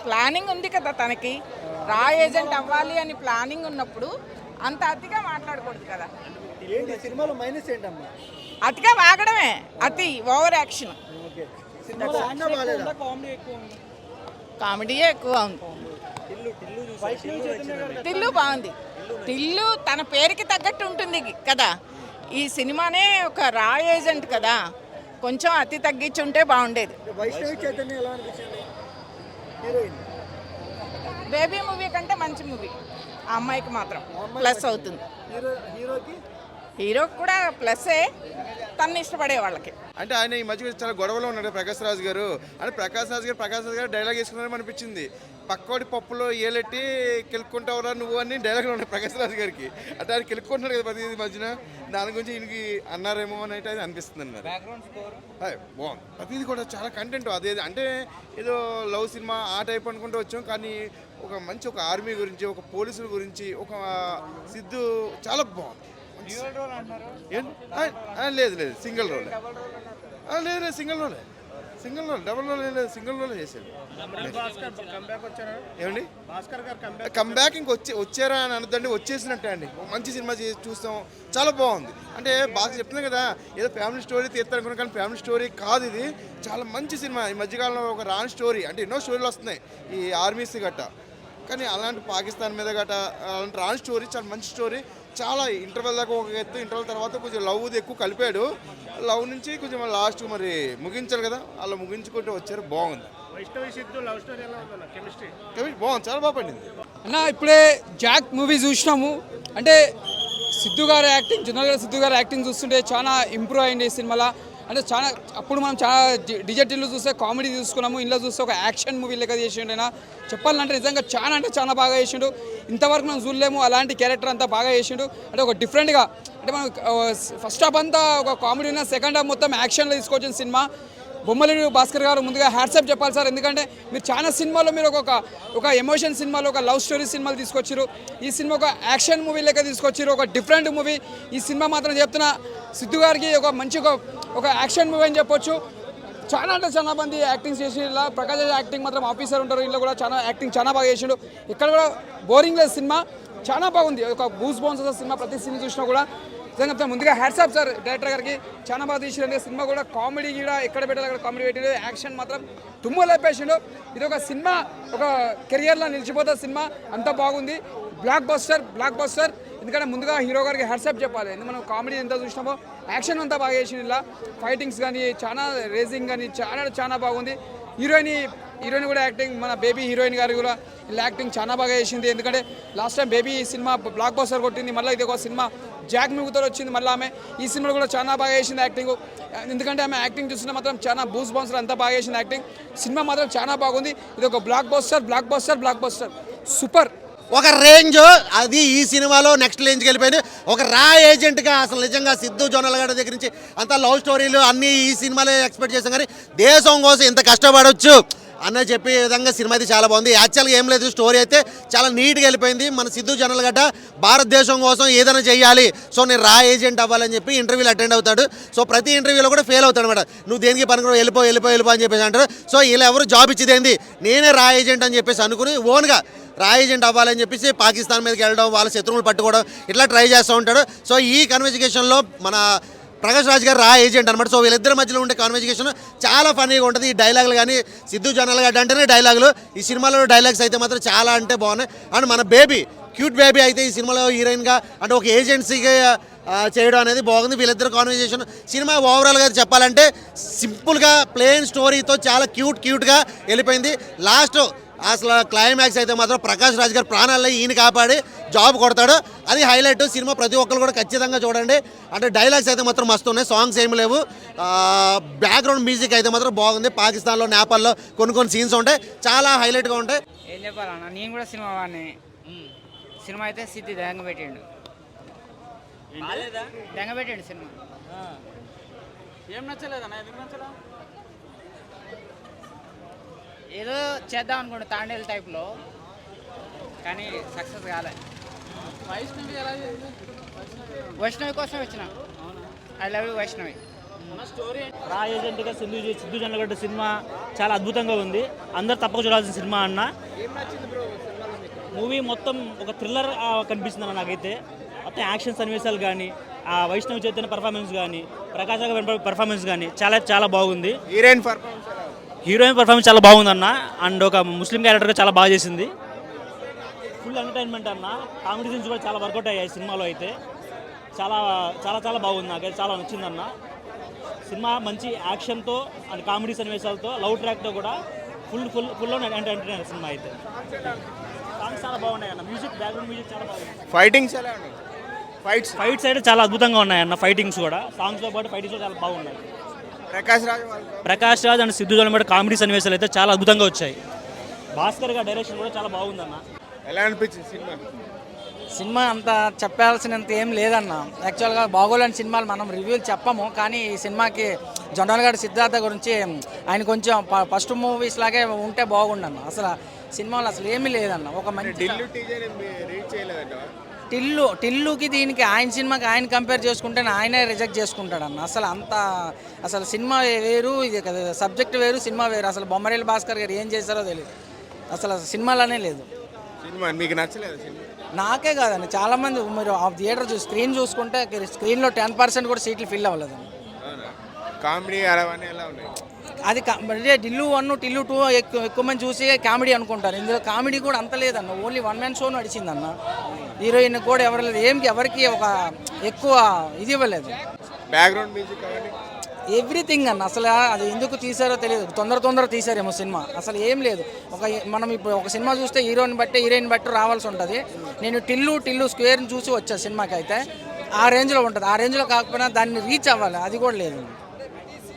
Planning ఉంది కదా తనకి, రా ఏజెంట్ అవ్వాలి అని ప్లానింగ్ ఉన్నప్పుడు అంత అతిగా మాట్లాడకూడదు కదా. సినిమాలో మైనస్ ఏంటమ్మా? అతిగా వాగడమే, అతి ఓవర్ యాక్షన్. కామెడీయే ఎక్కువ ఉంది. టిల్లు బాగుంది. టిల్లు తన పేరుకి తగ్గట్టు ఉంటుంది కదా. ఈ సినిమానే ఒక రా ఏజెంట్ కదా, కొంచెం అతి తగ్గించుంటే బాగుండేది. బేబీ మూవీ కంటే మంచి మూవీ ఆ అమ్మాయికి మాత్రం ప్లస్ అవుతుంది. హీరోకి కూడా ప్లస్సే, తను ఇష్టపడే వాళ్ళకి. అంటే ఆయన ఈ మధ్య చాలా గొడవలో ఉన్నాడు ప్రకాష్ రాజ్ గారు. అంటే ప్రకాష్ రాజ్ గారు డైలాగ్ వేసుకున్నారని అనిపించింది. పక్కోడి పప్పులో ఏలెట్టి కెలుక్కుంటావురా నువ్వు అని డైలాగ్లు ఉన్నాయి ప్రకాష్ రాజ్ గారికి. అంటే ఆయన కెలుక్కుంటున్నాడు కదా ప్రతి మధ్యన, దాని గురించి ఈయనకి అన్నారేమో అని అయితే అనిపిస్తుంది అన్నారు. బాగుంది, ప్రతిది కూడా చాలా కంటెంట్ అదే. అంటే ఏదో లవ్ సినిమా ఆ టైప్ అనుకుంటూ వచ్చాం, కానీ ఒక మంచి ఒక ఆర్మీ గురించి, ఒక పోలీసుల గురించి, ఒక సిద్ధు చాలా బాగుంది. లేదు సింగిల్ రోల్, లేదు సింగిల్ రోల్, డబుల్ రోల్ లేదు, సింగిల్ రోల్ చేశాడు. ఏమండి కంబ్యాక్ వచ్చారా అని అనద్దండి, వచ్చేసినట్టే అండి. మంచి సినిమా చూస్తాం, చాలా బాగుంది. అంటే బాగా చెప్తున్నాం కదా, ఏదో ఫ్యామిలీ స్టోరీ తీస్తారనుకున్నా, కానీ ఫ్యామిలీ స్టోరీ కాదు ఇది. చాలా మంచి సినిమా. ఈ మధ్యకాలంలో ఒక రాని స్టోరీ, అంటే ఎన్నో స్టోరీలు వస్తున్నాయి ఈ ఆర్మీస్ గట్ట, కానీ అలాంటి పాకిస్తాన్ మీద గట్ట అలాంటి రాని స్టోరీ చాలా మంచి స్టోరీ. చాలా ఇంటర్వెల్ దాకా ఒక ఎత్తు, ఇంటర్వెల్ తర్వాత కొంచెం లవ్ది ఎక్కువ కలిపాడు. లవ్ నుంచి కొంచెం లాస్ట్ మరి ముగించారు కదా, అలా ముగించుకుంటూ వచ్చారు. బాగుంది, బాగుంది, చాలా బాగా పడింది అన్న. ఇప్పుడే జాక్ మూవీ చూసినాము. అంటే సిద్ధు గారి యాక్టింగ్, జనరల్ గారు సిద్ధు గారి యాక్టింగ్ చూస్తుంటే చాలా ఇంప్రూవ్ అయింది ఈ సినిమాలో. అంటే చాలా అప్పుడు మనం చాలా డిజిటల్లో చూస్తే కామెడీ చూసుకున్నాము, ఇంట్లో చూస్తే ఒక యాక్షన్ మూవీ లెక్క చేసిండు. అయినా చెప్పాలంటే నిజంగా చాలా అంటే చాలా బాగా చేసిండు. ఇంతవరకు మనం చూడలేము అలాంటి క్యారెక్టర్ అంతా బాగా చేసిండు. అంటే ఒక డిఫరెంట్గా, అంటే మనం ఫస్ట్ హాఫ్ అంతా ఒక కామెడీ ఉన్న, సెకండ్ హాఫ్ మొత్తం యాక్షన్లో తీసుకొచ్చిన సినిమా. బొమ్మలేని భాస్కర్ గారు ముందుగా హ్యాట్సాప్ చెప్పాలి సార్, ఎందుకంటే మీరు చాలా సినిమాలో మీరు ఒక ఎమోషన్ సినిమాలో, ఒక లవ్ స్టోరీ సినిమాలు తీసుకొచ్చారు. ఈ సినిమా ఒక యాక్షన్ మూవీ లెక్క తీసుకొచ్చారు, ఒక డిఫరెంట్ మూవీ. ఈ సినిమా మాత్రం చెప్తున్నా సిద్ధు గారికి ఒక మంచి ఒక యాక్షన్ మూవీ అని చెప్పొచ్చు. చాలా అంటే చాలా మంది యాక్టింగ్ చేసి, ఇలా ప్రకాష్ యాక్టింగ్ మాత్రం ఆఫీసర్ ఉంటారు, ఇంట్లో కూడా చాలా యాక్టింగ్ చాలా బాగా చేసిండు. ఇక్కడ కూడా బోరింగ్ లేదు సినిమా, చాలా బాగుంది. ఒక గూస్ బౌన్స్ సినిమా, ప్రతి సినిమా చూసినా కూడా నిజంగా ముందుగా హ్యాట్సాప్ సార్ డైరెక్టర్ గారికి, చాలా బాగా తీసిండు. సినిమా కూడా కామెడీ కూడా ఎక్కడ పెట్టాలి అక్కడ కామెడీ పెట్టిండు, యాక్షన్ మాత్రం తుమ్ము లేపేసిండు. ఇది ఒక సినిమా, ఒక కెరియర్లో నిలిచిపోతుంది సినిమా, అంతా బాగుంది. Block buster. ఎందుకంటే ముందుగా హీరో గారికి హ్యాట్సాప్ చెప్పాలి, ఎందుకంటే మనం కామెడీ ఎంత చూసినామో యాక్షన్ అంతా బాగా చేసిండు. ఇలా ఫైటింగ్స్ కానీ, చాలా రేసింగ్ కానీ చాలా బాగుంది. హీరోయిన్ కూడా యాక్టింగ్, మన బేబీ హీరోయిన్ గారు కూడా ఇలా యాక్టింగ్ చాలా బాగా చేసింది. ఎందుకంటే last time baby cinema block buster కొట్టింది, మళ్ళీ ఇది ఒక సినిమా జాక్ మూవీతో వచ్చింది, మళ్ళీ ఆమె ఈ సినిమాలో కూడా చాలా బాగా చేసింది యాక్టింగ్. ఎందుకంటే ఆమె యాక్టింగ్ చూసినా మాత్రం చాలా బూస్ బౌన్సర్ అంతా బాగా చేసింది యాక్టింగ్. సినిమా మాత్రం చాలా బాగుంది. ఇది ఒక బ్లాక్ బస్టర్ సూపర్. ఒక రేంజ్ అది ఈ సినిమాలో నెక్స్ట్ రేంజ్కి వెళ్ళిపోయింది. ఒక రా ఏజెంట్గా అసలు నిజంగా సిద్ధు జొన్నలగడ్డ దగ్గర నుంచి అంతా లవ్ స్టోరీలు అన్నీ ఈ సినిమాలో ఎక్స్పెక్ట్ చేసాం, కానీ దేశం కోసం ఇంత కష్టపడవచ్చు అన్న చెప్పే విధంగా సినిమా అయితే చాలా బాగుంది. యాక్చువల్గా ఏం లేదు, స్టోరీ అయితే చాలా నీట్గా వెళ్ళిపోయింది. మన సిద్ధు జొన్నలగడ్డ భారతదేశం కోసం ఏదైనా చేయాలి, సో నేను రా ఏజెంట్ అవ్వాలని చెప్పి ఇంటర్వ్యూలు అటెండ్ అవుతాడు. సో ప్రతి ఇంటర్వ్యూలో కూడా ఫెయిల్ అవుతాడు అనమాట. నువ్వు దేనికి పనుకున్నావు, వెళ్ళిపో అని చెప్పేసి అంటారు. సో ఇలా ఎవరు జాబ్ ఇచ్చేదేంది, నేనే రా ఏజెంట్ అని చెప్పేసి అనుకుని ఓన్గా రా ఏజెంట్ అవ్వాలని చెప్పేసి పాకిస్తాన్ మీదకి వెళ్ళడం, వాళ్ళ శత్రువులు పట్టుకోవడం, ఇట్లా ట్రై చేస్తూ ఉంటాడు. సో ఈ కన్వర్జేషన్లో మన ప్రకాష్ రాజ్ గారు రా ఏజెంట్ అనమాట. సో వీళ్ళిద్దరి మధ్యలో ఉండే కాన్వర్జేషన్ చాలా ఫన్నీగా ఉంటుంది. ఈ డైలాగులు కానీ, సిద్ధు జొన్నలగడ్డ అంటేనే డైలాగులు, ఈ సినిమాలో డైలాగ్స్ అయితే మాత్రం చాలా అంటే బాగున్నాయి. అండ్ మన బేబీ, క్యూట్ బేబీ అయితే ఈ సినిమాలో హీరోయిన్గా అంటే ఒక ఏజెన్సీగా చేయడం అనేది బాగుంది. వీళ్ళిద్దరు కాన్వర్జేషన్ సినిమా ఓవరాల్గా చెప్పాలంటే సింపుల్గా ప్లెయిన్ స్టోరీతో చాలా క్యూట్గా వెళ్ళిపోయింది. లాస్ట్ అసలు క్లైమాక్స్ అయితే మాత్రం ప్రకాష్ రాజ్ గారు ప్రాణాల్లో ఈయన కాపాడి జాబ్ కొడతాడు, అది హైలైట్. సినిమా ప్రతి ఒక్కరు కూడా ఖచ్చితంగా చూడండి. అంటే డైలాగ్స్ అయితే మాత్రం మస్తు ఉన్నాయి, సాంగ్స్ ఏమి లేవు. బ్యాక్గ్రౌండ్ మ్యూజిక్ అయితే మాత్రం బాగుంది. పాకిస్తాన్లో, నేపాల్లో కొన్ని సీన్స్ ఉంటాయి, చాలా హైలైట్గా ఉంటాయి. ఏం చెప్పాలన్నా, నేను కూడా సినిమా వాడిని. సినిమా అయితే సిద్ధి దెంగ పెట్టిండు సినిమా. ఏం నచ్చలేదన్నా, ఎందుకు నచ్చలా? ఏదో చేద్దాం అనుకోండి తాండేల్ టైప్లో, కానీ సక్సెస్ కాలే. వైష్ణవి ఎలా వైష్ణవి కోసం వచ్చిన, ఐ లవ్ యూ వైష్ణవి. రా ఏజెంట్గా సిద్ధు జొన్నలగడ్డ సినిమా చాలా అద్భుతంగా ఉంది. అందరు తప్పక చూడాల్సిన సినిమా అన్న. మూవీ మొత్తం ఒక థ్రిల్లర్ కనిపిస్తుంది అన్న నాకైతే. మొత్తం యాక్షన్ సన్నివేశాలు కానీ, ఆ వైష్ణవ్ చైతన్య పర్ఫార్మెన్స్ కానీ, ప్రకాష్ రాజ్ పర్ఫార్మెన్స్ కానీ చాలా చాలా బాగుంది. హీరోయిన్ పర్ఫార్మెన్స్ చాలా బాగుంది అన్న. అండ్ ఒక ముస్లిం క్యారెక్టర్గా చాలా బాగా చేసింది. ఫుల్ ఎంటర్టైన్మెంట్ అన్న. కామెడీ సీన్స్ కూడా చాలా వర్కౌట్ అయ్యాయి సినిమాలో అయితే. చాలా చాలా చాలా బాగుంది, నాకైతే చాలా నచ్చిందన్న సినిమా. మంచి యాక్షన్తో అండ్ కామెడీ సన్నివేశాలతో, లవ్ ట్రాక్తో కూడా ఫుల్ ఎంటర్టైనర్ సినిమా అయితే. సాంగ్స్ చాలా బాగున్నాయి అన్న. మ్యూజిక్, బ్యాక్గ్రౌండ్ మ్యూజిక్ చాలా బాగుంది. ఫైటింగ్స్ ఫైట్స్ అయితే చాలా అద్భుతంగా ఉన్నాయన్న. ఫైటింగ్స్ కూడా, సాంగ్స్తో పాటు ఫైటింగ్స్ చాలా బాగున్నాయి. ప్రకాష్ రాజ్ అండ్ సిద్ధు జొన్నలగడ్డ కామెడీ సన్నివేశాలు అయితే చాలా అద్భుతంగా వచ్చాయి. భాస్కర్ గారి డైరెక్షన్ కూడా చాలా బాగుందన్న. ఎలా అనిపించింది సినిమా? సినిమా అంత చెప్పాల్సినంత ఏం లేదన్న. యాక్చువల్గా బాగోలేని సినిమాలు మనం రివ్యూలు చెప్పము, కానీ ఈ సినిమాకి జొన్నలగడ్డ సిద్ధార్థ గురించి ఆయన కొంచెం ఫస్ట్ మూవీస్ లాగే ఉంటే బాగుండన్న. అసలు సినిమాలో అసలు ఏమీ లేదన్న. ఒక మంచి టిల్లుకి దీనికి ఆయన సినిమాకి ఆయన కంపేర్ చేసుకుంటే ఆయనే రిజెక్ట్ చేసుకుంటాడన్న. అసలు సినిమా వేరు, ఇది సబ్జెక్ట్ వేరు, సినిమా వేరు. అసలు బొమ్మరేలు భాస్కర్ గారు ఏం చేశారో తెలియదు. అసలు సినిమాలోనే లేదు. సినిమా మీకు నచ్చలేదు? నాకే కాదండి, చాలామంది మీరు ఆ థియేటర్ స్క్రీన్ చూసుకుంటే స్క్రీన్లో 10% కూడా సీట్లు ఫిల్ అవ్వలేదండి. కామెడీ అవన్నీ ఎలా ఉన్నాయి? అది టిల్లు 1 టిల్లు 2 ఎక్కువ మంది చూసి కామెడీ అనుకుంటారు. ఇందులో కామెడీ కూడా అంత లేదన్న. ఓన్లీ 1 మ్యాన్ షో నడిచిందన్న. హీరోయిన్ కూడా ఎవరు లేదు, ఎవరికి ఒక ఎక్కువ ఇది ఇవ్వలేదు. బ్యాక్గ్రౌండ్ మ్యూజిక్ అవన్నీ ఎవ్రీథింగ్ అన్న. అసలు అది ఎందుకు తీసారో తెలియదు, తొందర తీసారేమో సినిమా. అసలు ఏం లేదు. మనం ఇప్పుడు ఒక సినిమా చూస్తే హీరోని బట్టి రావాల్సి ఉంటుంది. నేను టిల్లు స్క్వేర్ని చూసి వచ్చా సినిమాకి. అయితే ఆ రేంజ్లో ఉంటుంది. ఆ రేంజ్లో కాకపోయినా దాన్ని రీచ్ అవ్వాలి, అది కూడా లేదు.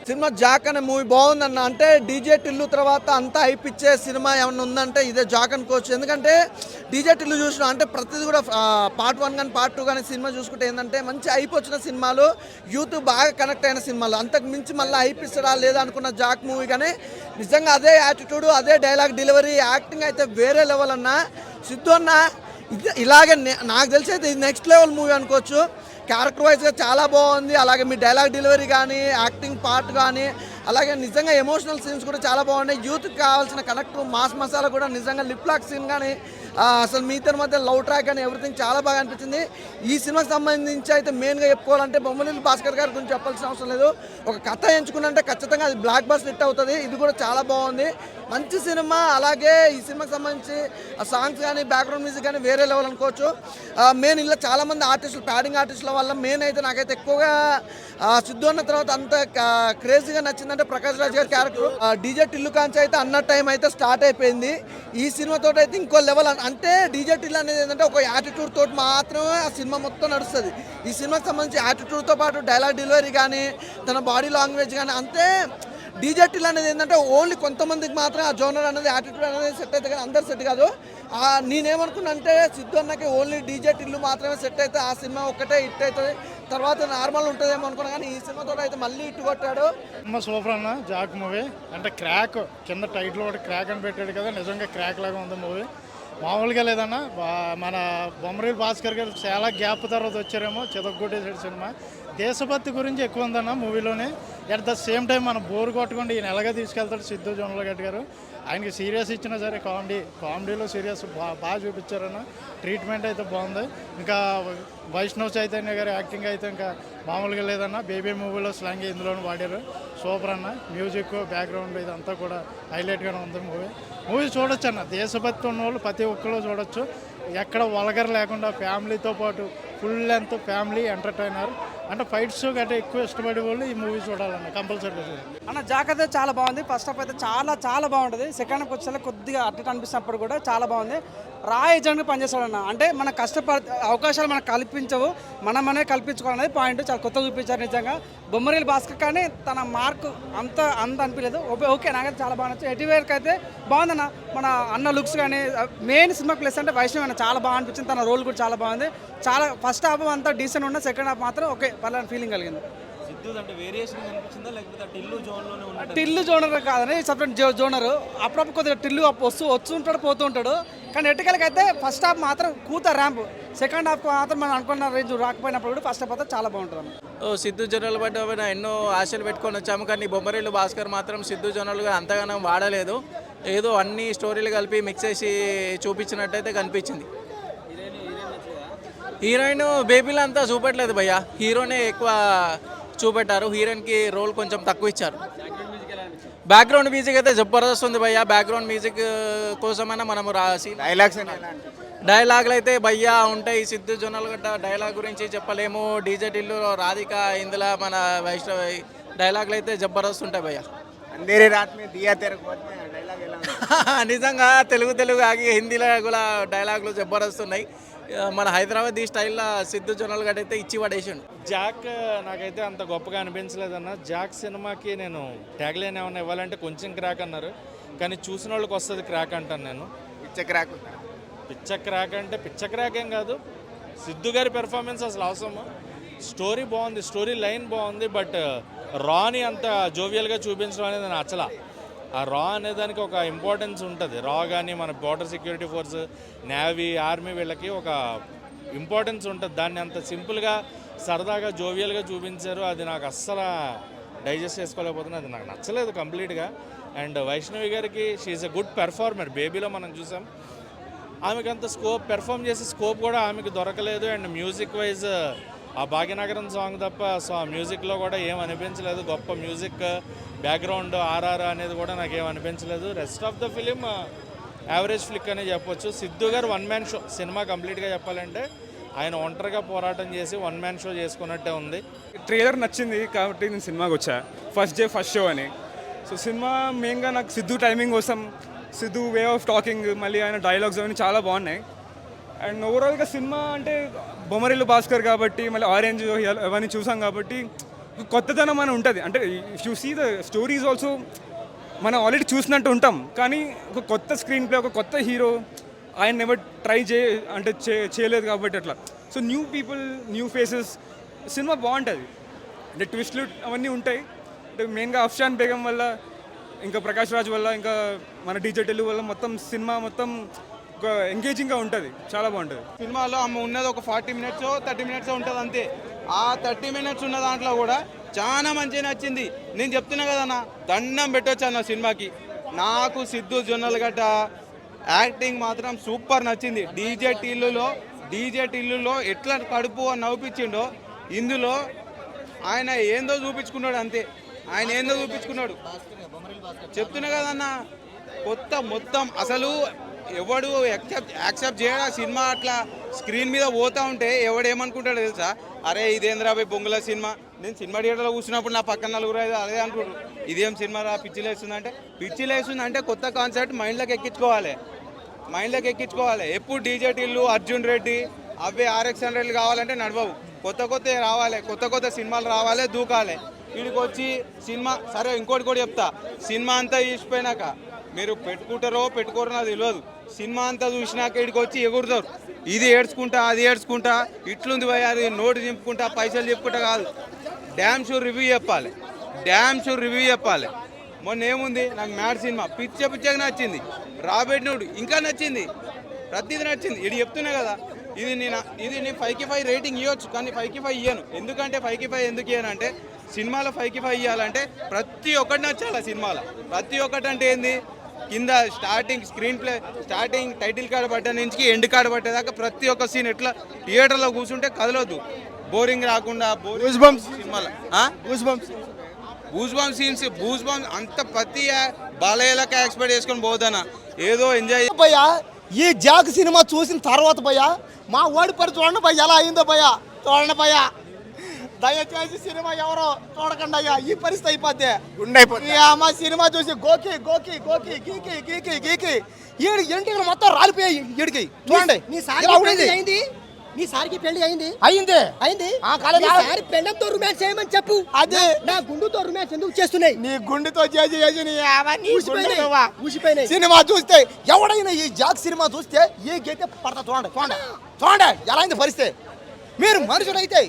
సినిమా జాక్ అనే మూవీ బాగుందన్న. అంటే డీజే టిల్లు తర్వాత అంతా అయిపిచ్చే సినిమా ఏమన్నా ఉందంటే ఇదే జాక్ అనుకోవచ్చు. ఎందుకంటే డీజే టిల్లు చూసిన అంటే ప్రతిదీ కూడా పార్ట్ 1 కానీ పార్ట్ 2 కానీ సినిమా చూసుకుంటే ఏంటంటే మంచి హైప్ వచ్చిన సినిమాలు, యూత్ బాగా కనెక్ట్ అయిన సినిమాలు. అంతకు మించి మళ్ళీ హైప్ ఇస్తాడా లేదా అనుకున్న జాక్ మూవీ. కానీ నిజంగా అదే యాటిట్యూడ్, అదే డైలాగ్ డెలివరీ, యాక్టింగ్ అయితే వేరే లెవెల్ అన్న. సిద్ధు అన్న ఇలాగే నాకు తెలిసి అయితే ఇది నెక్స్ట్ లెవెల్ మూవీ అనుకోవచ్చు. క్యారెక్టర్ వైజ్గా చాలా బాగుంది. అలాగే మీ డైలాగ్ డెలివరీ కానీ, యాక్టింగ్ పార్ట్ కానీ, అలాగే నిజంగా ఎమోషనల్ సీన్స్ కూడా చాలా బాగున్నాయి. యూత్కి కావాల్సిన కనెక్ట్ మాస్ మసాలా కూడా నిజంగా లిప్ లాక్ సీన్ కానీ, అసలు మీ ఇద్దరి మధ్య లవ్ ట్రాక్ కానీ ఎవ్రీథింగ్ చాలా బాగా అనిపించింది. ఈ సినిమాకి సంబంధించి అయితే మెయిన్గా చెప్పుకోవాలంటే బొమ్మరిల్లు భాస్కర్ గారి గురించి చెప్పాల్సిన అవసరం లేదు. ఒక కథ ఎంచుకున్నంటే ఖచ్చితంగా అది బ్లాక్ బస్టర్ హిట్ అవుతుంది. ఇది కూడా చాలా బాగుంది, మంచి సినిమా. అలాగే ఈ సినిమాకి సంబంధించి సాంగ్స్ కానీ, బ్యాక్గ్రౌండ్ మ్యూజిక్ కానీ వేరే లెవెల్ అనుకోవచ్చు. మెయిన్ ఇలా చాలామంది ఆర్టిస్టులు, ప్యాడింగ్ ఆర్టిస్టుల వల్ల మెయిన్ అయితే నాకైతే ఎక్కువగా సిద్ధు అన్న తర్వాత అంత క్రేజీగా నచ్చిందంటే ప్రకాష్ రాజ్ గారి క్యారెక్టర్. డీజే టిల్లు కాంచి అయితే అన్న టైం అయితే స్టార్ట్ అయిపోయింది. ఈ సినిమాతో అయితే ఇంకో లెవెల్. అంటే డీజే టిల్లు అనేది ఏంటంటే ఒక యాటిట్యూడ్ తోటి మాత్రమే ఆ సినిమా మొత్తం నడుస్తుంది. ఈ సినిమాకి సంబంధించి యాటిట్యూడ్తో పాటు డైలాగ్ డెలివరీ కానీ, తన బాడీ లాంగ్వేజ్ కానీ అంతే. డీజే టిల్ అనేది ఏంటంటే ఓన్లీ కొంతమందికి మాత్రం ఆ జోనర్ అనేది, యాటిట్యూడ్ అనేది సెట్ అవుతుంది, కానీ అందరు సెట్ కాదు. నేనేమనుకున్నా అంటే సిద్ధు అన్నకి ఓన్లీ డీజే టిల్లు మాత్రమే సెట్ అయితే ఆ సినిమా ఒక్కటే హిట్ అవుతుంది, తర్వాత నార్మల్ ఉంటుందేమో అనుకున్నా. కానీ ఈ సినిమాతో అయితే మళ్ళీ హిట్ కొట్టాడు. సూపర్ అన్న జాక్ మూవీ. అంటే క్రాక్ కింద టైటిల్ ఒకటి క్రాక్ అని పెట్టాడు కదా, నిజంగా క్రాక్ లాగా ఉంది మూవీ. మామూలుగా లేదన్న. మన బొమ్మరిల్లు భాస్కర్ గారు చాలా గ్యాప్ తర్వాత వచ్చారేమో, చితగ్గొట్టేసాడు సినిమా. దేశభక్తి గురించి ఎక్కువ ఉందన్న మూవీలోనే. అట్ ద సేమ్ టైం మనం బోర్ కొట్టకుండా ఈయన ఎలాగా తీసుకెళ్తాడు సిద్ధు జొన్నలగడ్డ గారు. ఆయనకి సీరియస్ ఇచ్చినా సరే కామెడీలో సీరియస్ బాగా చూపించారన్న. ట్రీట్మెంట్ అయితే బాగుంది. ఇంకా వైష్ణవ్ చైతన్య గారి యాక్టింగ్ అయితే ఇంకా మామూలుగా లేదన్న. బేబీ మూవీలో స్లాంగ్ ఇందులోనూ వాడారు. సూపర్ అన్న. మ్యూజిక్, బ్యాక్గ్రౌండ్ ఇదంతా కూడా హైలైట్గానే ఉంది మూవీ చూడొచ్చు అన్న. దేశభక్తి ఉన్న వాళ్ళు ప్రతి ఒక్కరు చూడొచ్చు. ఎక్కడ వల్గర్ లేకుండా ఫ్యామిలీతో పాటు ఫుల్ లెంత్ ఫ్యామిలీ ఎంటర్టైనర్. అంటే ఫైట్స్ గట్రా ఎక్కువ ఇష్టపడే వాళ్ళు ఈ మూవీ చూడాలన్న, కంపల్సరీ చూడాలి అన్న. జాక్ అయితే చాలా బాగుంది. ఫస్ట్ హాఫ్ అయితే చాలా బాగుంటుంది. సెకండ్ హాఫ్ వచ్చేసరికి కొద్దిగా అటు అనిపిస్తున్నప్పుడు కూడా చాలా బాగుంది. రా ఏజెంట్గా పనిచేస్తాడన్న. అంటే మన అవకాశాలు మనకు కల్పించవు, మనమే కల్పించుకోవాలనేది పాయింట్. చాలా కొత్త చూపించారు నిజంగా. బొమ్మరిల్లు భాస్కర్ కానీ తన మార్కు అంత అనిపించలేదు. ఓకే, నాకైతే చాలా బాగా నచ్చింది. ఎటీవేర్కి అయితే బాగుందన్న. మన అన్న లుక్స్ కానీ, మెయిన్ సినిమా ప్లస్ అంటే వైష్ణవ్ అన్న చాలా బాగా అనిపించింది. తన రోల్ కూడా చాలా బాగుంది. చాలా ఫస్ట్ హాఫ్ అంతా డీసెంట్ ఉన్న, సెకండ్ హాఫ్ మాత్రం ఓకే పర్లేదు ఫీలింగ్ కలిగింది. టిల్లు జోనర్ కాదని సపరేట్ జోనర్. అప్పుడప్పుడు కొద్దిగా టిల్లు వస్తుంటాడు పోతూ ఉంటాడు. కానీ ఎట్టుకలకైతే ఫస్ట్ హాఫ్ మాత్రం కూత ర్యాంప్. సెకండ్ హాఫ్ మాత్రం మనం అనుకున్న రేంజ్ రాకపోయినప్పుడు కూడా ఫస్ట్ హాఫ్ అయితే చాలా బాగుంటుంది. సిద్ధు జొన్నలు పైన ఎన్నో ఆశలు పెట్టుకొని వచ్చాము, కానీ బొమ్మరిల్లు భాస్కర్ మాత్రం సిద్ధు జొన్నలుగా అంతగానం వాడలేదు. ఏదో అన్ని స్టోరీలు కలిపి మిక్స్ చేసి చూపించినట్టయితే కనిపించింది. హీరోయిన్ బేబీలో అంతా చూపెట్టలేదు భయ్య, హీరోనే ఎక్కువ చూపెట్టారు. హీరోయిన్కి రోల్ కొంచెం తక్కువ ఇచ్చారు. బ్యాక్గ్రౌండ్ మ్యూజిక్ అయితే జబర్దస్త్ ఉంది భయ్య. బ్యాక్గ్రౌండ్ మ్యూజిక్ కోసమైనా మనము రాసి డైలాగులు అయితే భయ్యా ఉంటాయి. సిద్ధు జొన్నలగడ్డ డైలాగ్ గురించి చెప్పలేము. డీజే టిల్లు రాధిక ఇందులో మన వైష్ణవి డైలాగులు అయితే జబర్దస్త్ ఉంటాయి భయ్య. నిజంగా తెలుగు ఆగి హిందీలో కూడా డైలాగులు జబర్దస్త్ ఉన్నాయి. మన హైదరాబాద్ ఈ స్టైల్లో సిద్ధు జొన్నలగడ్డ అయితే ఇచ్చి పడేసిండు. జాక్ నాకైతే అంత గొప్పగా అనిపించలేదన్న. జాక్ సినిమాకి నేను ట్యాగ్లైన్ ఏమన్నా ఇవ్వాలంటే కొంచెం క్రాక్ అన్నారు, కానీ చూసిన వాళ్ళకి వస్తుంది క్రాక్ అంటాను నేను. పిచ్చ క్రాక్ అంటే పిచ్చ క్రాక్ ఏం కాదు, సిద్ధు గారి పెర్ఫార్మెన్స్ అసలు అవసరము. స్టోరీ బాగుంది, స్టోరీ లైన్ బాగుంది, బట్ రాని అంత జోవియల్గా చూపించడం అనేది నచ్చలా. ఆ రా అనే దానికి ఒక ఇంపార్టెన్స్ ఉంటుంది. రా కానీ మన border security force, navy, army వీళ్ళకి ఒక ఇంపార్టెన్స్ ఉంటుంది. దాన్ని అంత సింపుల్గా సరదాగా జోవియల్గా చూపించారు. అది నాకు అస్సలు డైజెస్ట్ చేసుకోలేకపోతున్నా, అది నాకు నచ్చలేదు కంప్లీట్గా. అండ్ వైష్ణవి గారికి షీఈ్ ఎ గుడ్ పెర్ఫార్మర్. బేబీలో మనం చూసాం, ఆమెకు అంత పెర్ఫామ్ చేసే స్కోప్ కూడా ఆమెకు దొరకలేదు. అండ్ మ్యూజిక్ వైజ్ ఆ భాగ్యనగరం సాంగ్ తప్ప మ్యూజిక్లో కూడా ఏం అనిపించలేదు. గొప్ప మ్యూజిక్, బ్యాక్గ్రౌండ్, ఆర్ఆర్ అనేది కూడా నాకు ఏం అనిపించలేదు. Rest of the film average flick అనే చెప్పొచ్చు. సిద్ధు గారు వన్ మ్యాన్ షో సినిమా కంప్లీట్గా చెప్పాలంటే ఆయన ఒంటరిగా పోరాటం చేసి వన్ మ్యాన్ షో చేసుకున్నట్టే ఉంది. ట్రైలర్ నచ్చింది కాబట్టి నేను సినిమాకి వచ్చా. ఫస్ట్ డే ఫస్ట్ షో అని. సో సినిమా మెయిన్గా నాకు సిద్ధు టైమింగ్ కోసం, సిద్ధు వే ఆఫ్ టాకింగ్, మళ్ళీ ఆయన డైలాగ్స్ అవన్నీ చాలా బాగున్నాయి. అండ్ ఓవరాల్గా సినిమా అంటే బొమ్మరిల్లు భాస్కర్ కాబట్టి, మళ్ళీ ఆరెంజ్ అవన్నీ చూసాం కాబట్టి కొత్తదనం అని ఉంటుంది. అంటే if you see the stories also మనం ఆల్రెడీ చూసినట్టు ఉంటాం, కానీ ఒక కొత్త స్క్రీన్ ప్లే, ఒక కొత్త హీరో ఆయన ఎవరు ట్రై చేయలేదు కాబట్టి అట్లా. So new people, new faces, cinema బాగుంటుంది. అంటే ట్విస్ట్లు అవన్నీ ఉంటాయి. అంటే మెయిన్గా అఫ్షాన్ బేగం వల్ల, ఇంకా ప్రకాష్ రాజ్ వల్ల, ఇంకా మన డీజే టిల్లు వల్ల మొత్తం సినిమా మొత్తం ఒక ఎంగేజింగ్గా ఉంటుంది, చాలా బాగుంటుంది. సినిమాలో ఆమె ఉన్నది ఒక 40 minutes 30 minutes ఉంటుంది అంతే. ఆ 30 minutes ఉన్న దాంట్లో కూడా చాలా మంచిగా నచ్చింది. నేను చెప్తున్నా కదన్నా, దండం పెట్టొచ్చు అన్న సినిమాకి. నాకు సిద్ధు జొన్నలగడ్డ యాక్టింగ్ మాత్రం సూపర్ నచ్చింది. డీజే టిల్లులో ఎట్లా కడుపు అని నవ్వుపించిండో, ఇందులో ఆయన ఏందో చూపించుకున్నాడు అంతే. ఆయన ఏందో చూపించుకున్నాడు. చెప్తున్నా కదన్నా, కొత్త మొత్తం అసలు ఎవడు యాక్సెప్ట్ చేయడా సినిమా. అట్లా స్క్రీన్ మీద పోతా ఉంటే ఎవడేమనుకుంటాడో తెలుసా, అరే ఇదేంద్రా బాయ్ బొంగుల సినిమా. నేను సినిమా థియేటర్లో కూర్చున్నప్పుడు నా పక్కన నలుగురు అదే అనుకుంటారు, ఇదేం సినిమా రా పిచ్చిలేస్తుందంటే కొత్త కాన్సెప్ట్ మైండ్లోకి ఎక్కించుకోవాలి. ఎప్పుడు డీజే టిల్లు, అర్జున్ రెడ్డి అవే RX100 కావాలంటే నడవవు. కొత్త రావాలి, కొత్త సినిమాలు రావాలి, దూకాలి. వీడికి వచ్చి సినిమా సరే. ఇంకోటి కూడా చెప్తా, సినిమా అంతా చూసిపోయినాక మీరు పెట్టుకుంటారో పెట్టుకోరో నాకు తెలియదు. సినిమా అంతా చూసినాక ఇక్కడికి వచ్చి ఎగురుతారు, ఇది ఏడ్చుకుంటా అది ఏడ్చుకుంటా, ఇట్లుంది భయ, అది నోటు దింపుకుంటా, పైసలు చెప్పుకుంటా కాదు. డ్యామ్ షూర్ రివ్యూ చెప్పాలి. మొన్న ఏముంది, నాకు మ్యాడ్ సినిమా పిచ్చగా నచ్చింది. రాబర్ట్ నోడు ఇంకా నచ్చింది, ప్రతిదీ నచ్చింది. ఇది చెప్తున్నా కదా, ఇది నేను 5కి 5 రేటింగ్ ఇవ్వచ్చు, కానీ 5కి 5 ఇయ్యను. ఎందుకంటే 5కి 5 ఎందుకు ఇయ్యను అంటే, సినిమాలో 5కి 5 ఇవ్వాలంటే ప్రతి ఒక్కటి నచ్చాలి సినిమాలో. ప్రతి ఒక్కటి అంటే ఏంది, కింద starting screen play, starting title card పట్టే నుంచి ఎండ్ కార్డ్ పట్టేదాకా ప్రతి ఒక్క సీన్ ఎట్లా థియేటర్లో కూర్చుంటే కదలొద్దు, బోరింగ్ రాకుండా. సినిమాలో బూస్ బంప్స్ అంత ప్రతి బాలయ్యలకి ఎక్స్పెక్ట్ చేసుకొని పోతానా, ఏదో ఎంజాయ్. భయ్యా ఈ జాక్ సినిమా చూసిన తర్వాత భయ్యా మా ఓడి పరి చూడండి భయ్య ఎలా అయిందో భయ్యా, చూడండి భయ్యా. దయచేసి సినిమా ఎవరో చూడకండి అయ్యా, ఈ పరిస్థితి అయిపోద్ది. మా సినిమా చూసి గోకి ఈడి ఎంటికలు మొత్తం రాలిపోయాయి. ఈడికి చూడండి, నీ సారికి పెళ్లి అయింది. పెళ్ళంతో రొమాన్స్ చేయమని చెప్పు. అదే నా గుండుతో రొమాన్స్ ఎందుకు చేస్తున్నాయి? నీ గుండెతో చేసి ఊసిపోయినాయి. సినిమా చూస్తే ఎవడైనా ఈ జాక్ సినిమా చూస్తే ఈ గీతే పడతా. చూడండి ఎలా అయింది పరిస్థితి. మీరు మనుషులైతే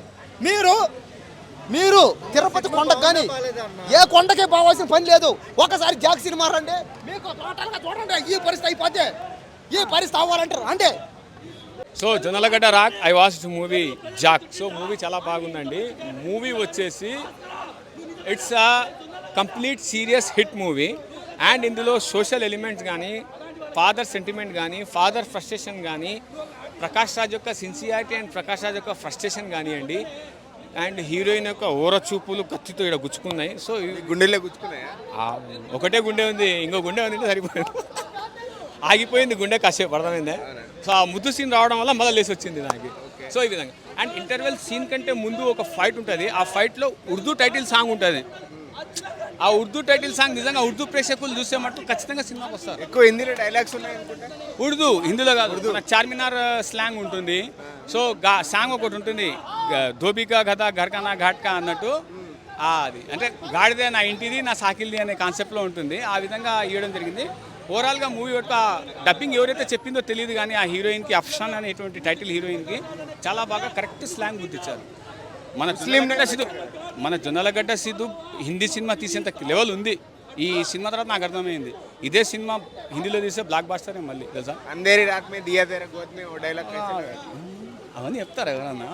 మీరు తిరుపతి కొండకు కానీ ఏ కొండకే పోవాల్సిన పని లేదు. ఒకసారి జాక్ సినిమా రండి, మీకు టోటల్గా చూడండి ఈ పరిస్థితి అయిపోతే. ఈ పరిస్థితి అవ్వాలంటారు అంటే so Jonnalagadda rock I watched movie Jack. So movie చాలా బాగుందండి. మూవీ వచ్చేసి it's a complete serious hit movie. And ఇందులో సోషల్ ఎలిమెంట్స్ కానీ, ఫాదర్ సెంటిమెంట్ కానీ, ఫాదర్ ఫ్రస్ట్రేషన్ కానీ, ప్రకాష్ రాజ్ యొక్క సిన్సియారిటీ అండ్ ప్రకాష్ రాజ్ యొక్క ఫ్రస్ట్రేషన్ కానివ్వండి, అండ్ హీరోయిన్ యొక్క ఓర చూపులు కత్తితో ఇక్కడ గుచ్చుకున్నాయి. సో గుండెల్లో గుచ్చుకున్నాయా? ఒకటే గుండె ఉంది, ఇంకో గుండె ఉంది, సరిపోయింది, ఆగిపోయింది గుండె కాసేపు, అర్థమైందే. సో ఆ ముద్దు సీన్ రావడం వల్ల మళ్ళీ లేసి వచ్చింది నాకు. సో ఈ విధంగా. అండ్ ఇంటర్వెల్ సీన్ కంటే ముందు ఒక ఫైట్ ఉంటుంది. ఆ ఫైట్లో ఉర్దూ టైటిల్ సాంగ్ ఉంటుంది. ఆ ఉర్దూ టైటిల్ సాంగ్ నిజంగా ఉర్దూ ప్రేక్షకులు చూసే మట్టు ఖచ్చితంగా సినిమాకి వస్తారు. ఎక్కువ హిందీలో డైలాగ్స్ ఉన్నాయి అనుకుంటా. ఉర్దూ, హిందీలో కాదు. మన చార్మినార్ స్లాంగ్ ఉంటుంది. సో సాంగ్ ఒకటి ఉంటుంది, ధోబికా గదా ఘర్కనా ఘాట్కా అన్నట్టు. అది అంటే గాడిదే నా ఇంటిది నా సాకిల్ది అనే కాన్సెప్ట్లో ఉంటుంది. ఆ విధంగా ఇవ్వడం జరిగింది. ఓవరాల్గా మూవీ యొక్క డబ్బింగ్ ఎవరైతే చెప్పిందో తెలియదు కానీ ఆ హీరోయిన్కి, అఫ్షాన్ అనేటువంటి టైటిల్ హీరోయిన్కి చాలా బాగా కరెక్ట్ స్లాంగ్ గుర్తించారు. మన జొన్నలగడ్డ సిద్ధు హిందీ సినిమా తీసేంత లెవెల్ ఉంది. ఈ సినిమా తర్వాత నాకు అర్థమైంది, ఇదే సినిమా హిందీలో తీసే బ్లాక్ బాస్టరే మళ్ళీ, తెలుసా. అంధేరి రాత్ మే దియా తేరా గోద్ మే ఓ డైలాగ్ అవన్నీ చెప్తారు ఎవరన్నా.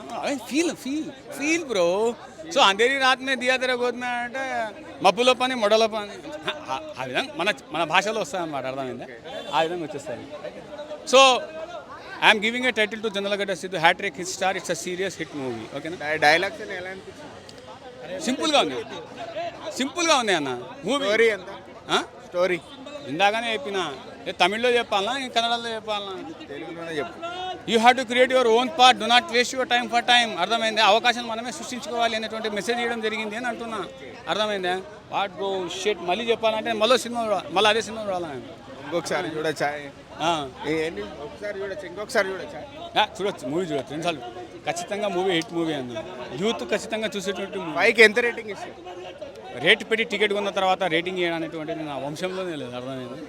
Feel feel feel bro. So అంధేరి రాత్ మే దియా తేరా గోద్ మే అంటే మబ్బులో పని మొడలో పని, ఆ విధంగా మన భాషలో వస్తాయన్నమాట, అర్థమైందా. ఆ విధంగా వచ్చేస్తాయి. So I'm giving a title to Jonnalagadda Siddhu hat trick hit star. It's a serious hit movie. ఓకేనా. డైలాగ్స్ ఎలా అనిపించింది? సింపుల్గా ఉంది, సింపుల్గా ఉంది అన్న మూవీ. స్టోరీ ఎంత? స్టోరీ ఇందాకనే చెప్పిన, తమిళ్లో చెప్పాలనా కన్నడలో చెప్పాలనా? తెలుగులోనే చెప్పు. You have to create your own part, do not waste your time for time. అర్థమైంది. అవకాశాలు మనమే సృష్టించుకోవాలి అనేటువంటి మెసేజ్ ఇవ్వడం జరిగింది అని అంటున్నా. అర్థమైందా. వాట్ గో షెట్ మళ్ళీ చెప్పాలంటే మళ్ళీ సినిమా మళ్ళీ అదే సినిమా చూడాలి. ఇంకొకసారి చూడొచ్చా? ఒకసారి చూడొచ్చు, ఇంకొకసారి చూడొచ్చా? చూడొచ్చు, మూవీ చూడొచ్చు రెండుసార్లు. ఖచ్చితంగా మూవీ హిట్ మూవీ అన్న. యూత్ ఖచ్చితంగా చూసేటువంటి మూవీ. పైకి ఎంత రేటింగ్ ఇస్తారు? రేటు పెట్టి టికెట్ కొన్న తర్వాత రేటింగ్ చేయడం అనేటువంటిది నా వంశంలోనే లేదు. అర్థమైంది.